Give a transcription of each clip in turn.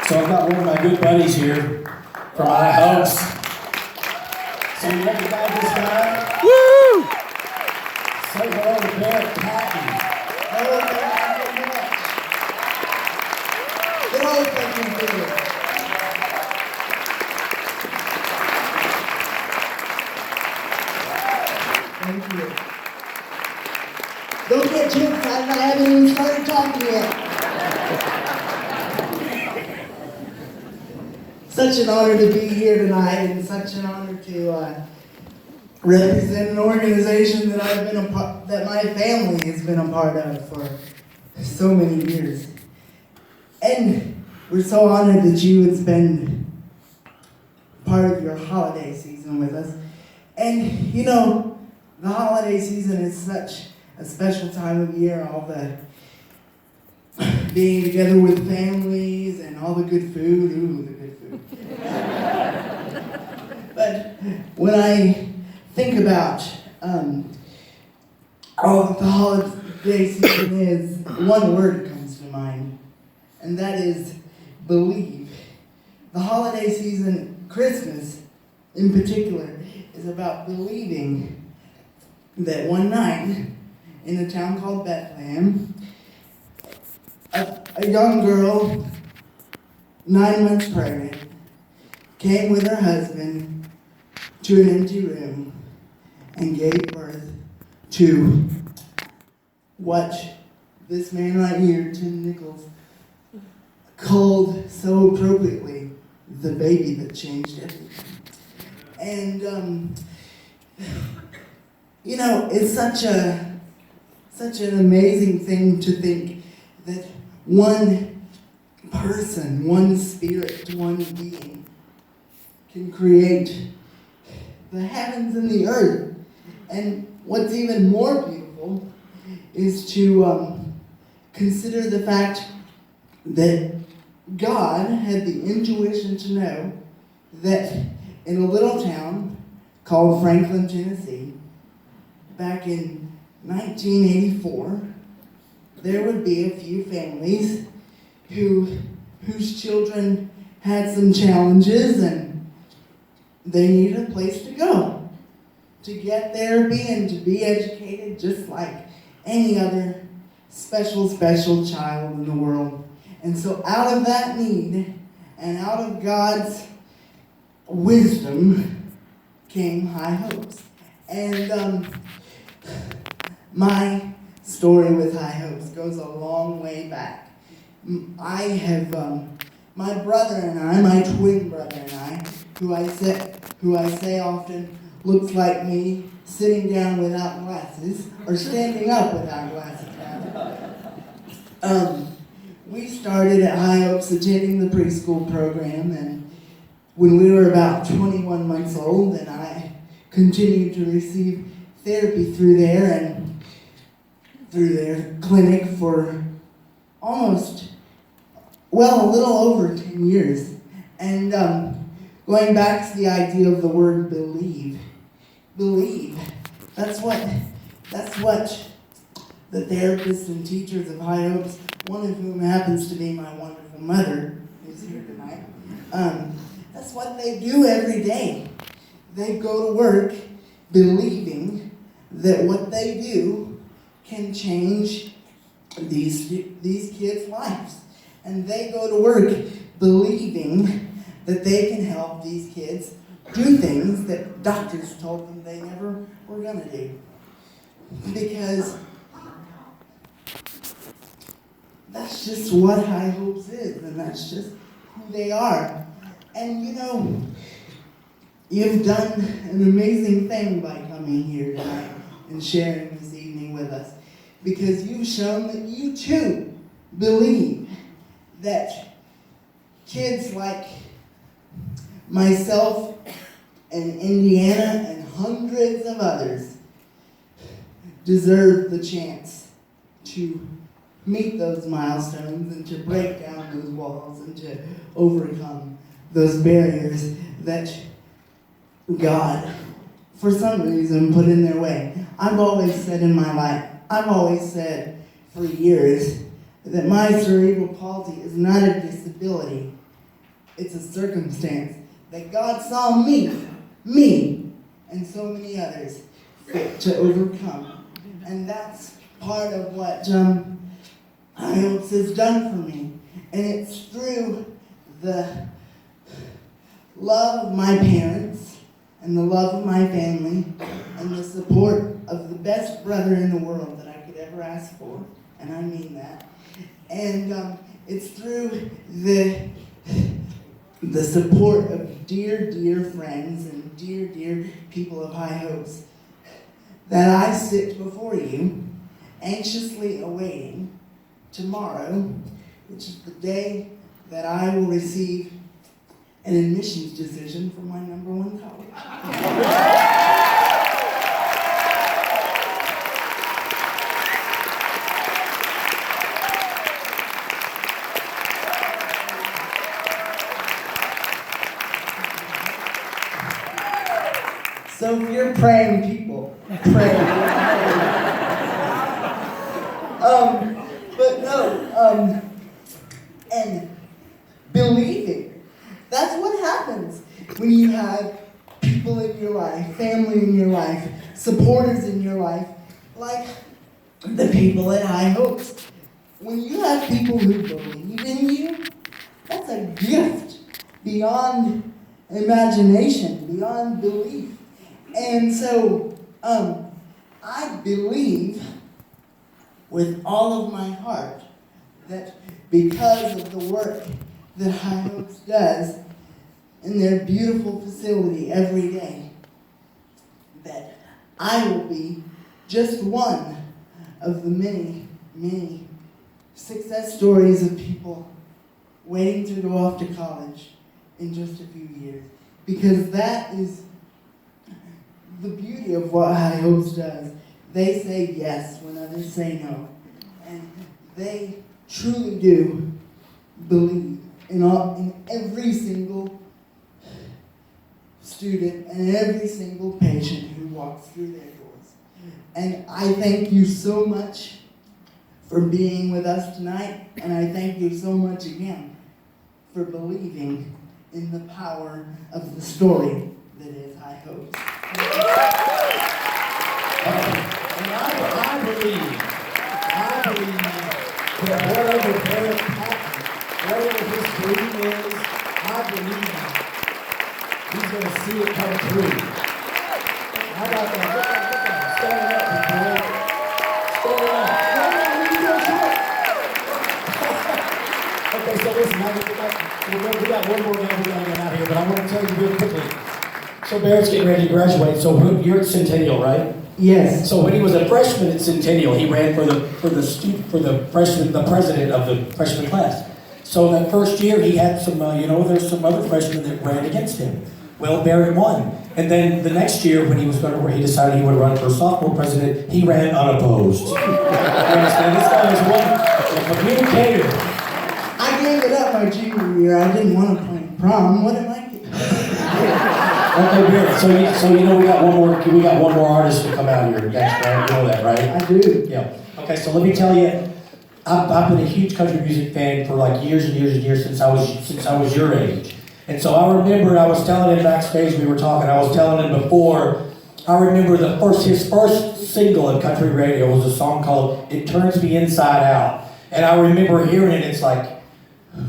So I've got one of my good buddies here from High Hopes. So you recognize this guy? Woo! Say hello to Bill Patton. Oh, thank you very much. Hello, thank you very much. Thank you. Don't get too excited, I haven't even started talking yet. Such an honor to be here tonight, and such an honor to represent an organization that I've been a part, that my family has been a part of for so many years. And we're so honored that you would spend part of your holiday season with us. And you know, the holiday season is such a special time of year, all the being together with families and all the good food. Ooh, the good food. But when I think about all that the holiday season is, one word comes to mind, and that is believe. The holiday season, Christmas in particular, is about believing that one night in a town called Bethlehem, a young girl, 9 months pregnant, came with her husband to an empty room and gave birth to what this man right here, Tim Nichols, called so appropriately the baby that changed everything. And you know, it's such an amazing thing to think that one person, one spirit, one being can create the heavens and the earth. And what's even more beautiful is to consider the fact that God had the intuition to know that in a little town called Franklin, Tennessee, back in 1984, there would be a few families whose children had some challenges and they needed a place to go to get therapy and to be educated just like any other special child in the world. And so out of that need and out of God's wisdom came High Hopes. And my story with High Hopes goes a long way back. I have, my brother and I, my twin brother and I, who I say often looks like me sitting down without glasses, or standing up without glasses. We started at High Hopes attending the preschool program, and when we were about 21 months old, and I continued to receive therapy through there and through their clinic for almost, well, a little over 10 years. And going back to the idea of the word believe. Believe. That's what the therapists and teachers of High Hopes, one of whom happens to be my wonderful mother, who's here tonight, that's what they do every day. They go to work believing that what they do can change these kids' lives. And they go to work believing that they can help these kids do things that doctors told them they never were going to do. Because that's just what High Hopes is, and that's just who they are. And you know, you've done an amazing thing by coming here tonight and sharing this evening with us, because you've shown that you too believe that kids like myself and Indiana and hundreds of others deserve the chance to meet those milestones and to break down those walls and to overcome those barriers that God, for some reason, put in their way. I've always said in my life, I've always said for years that my cerebral palsy is not a disability, It's a circumstance that God saw me, and so many others fit to overcome. And that's part of what High Hopes has done for me. And it's through the love of my parents and the love of my family and the support of the best brother in the world that I could ever ask for, and I mean that. And it's through the support of dear, dear friends and dear, dear people of High Hopes that I sit before you, anxiously awaiting tomorrow, which is the day that I will receive an admissions decision for my number one college. So if you're praying people, pray. But no, and believing. That's what happens when you have people in your life, family in your life, supporters in your life, like the people at High Hopes. When you have people who believe in you, that's a gift beyond imagination, beyond belief. And so, I believe with all of my heart that because of the work that High Hopes does in their beautiful facility every day, that I will be just one of the many, many success stories of people waiting to go off to college in just a few years. Because that is the beauty of what High Hopes does. They say yes when others say no. And they truly do believe in every single student and every single patient who walks through their doors. And I thank you so much for being with us tonight, and I thank you so much again for believing in the power of the story that is High Hopes. And I believe that whatever parent pattern, whatever his dream is, I believe he's going to see it come through. I got that. Look at standing up, people. Standing up. Okay, so listen, we got one more guy we're going to get out here, but I want to tell you real quickly. So Barrett's getting ready to graduate. So you're at Centennial, right? Yes. So when he was a freshman at Centennial, he ran for the president of the freshman class. So that first year, he had some, there's some other freshmen that ran against him. Well, Barrett won. And then the next year, when he decided he would run for sophomore president, he ran unopposed. You understand? This guy was a communicator. I gave it up my junior year. I didn't want to play prom. What am I getting? Okay, Barrett. So we got one more artist to come out here next, right? You know that, right? I do. Yeah. Okay, so let me tell you, I've been a huge country music fan for like years and years and years since I was your age. And so I remember I was telling him backstage, we were talking, I was telling him before, I remember his first single in country radio was a song called It Turns Me Inside Out. And I remember hearing it, it's like,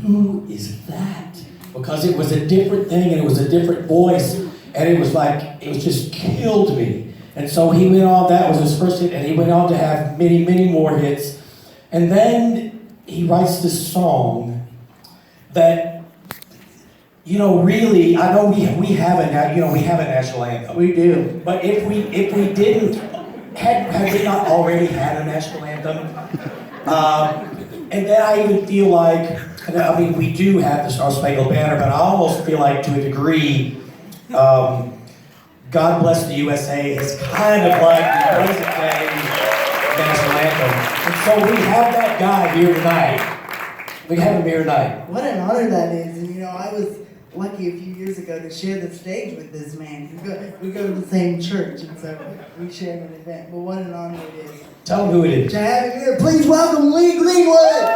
who is that? Because it was a different thing and it was a different voice. And it was just killed me. And so he went on, that was his first hit, and he went on to have many, many more hits. And then he writes this song that, really, I know we have a national anthem. We do. But if we didn't, had we not already had a national anthem? And then I even feel like, we do have the Star Spangled Banner, but I almost feel like to a degree, God Bless the USA is kind of like the present day national anthem. And so we have that guy here tonight. We have him here tonight. What an honor that is. And I was lucky a few years ago to share the stage with this man. We go to the same church, and so we shared an event. But what an honor it is. Tell him who it is. To have him here, please welcome Lee Greenwood.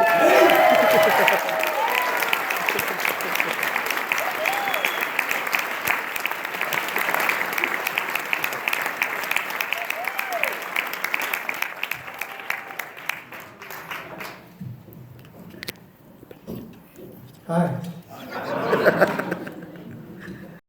Hi.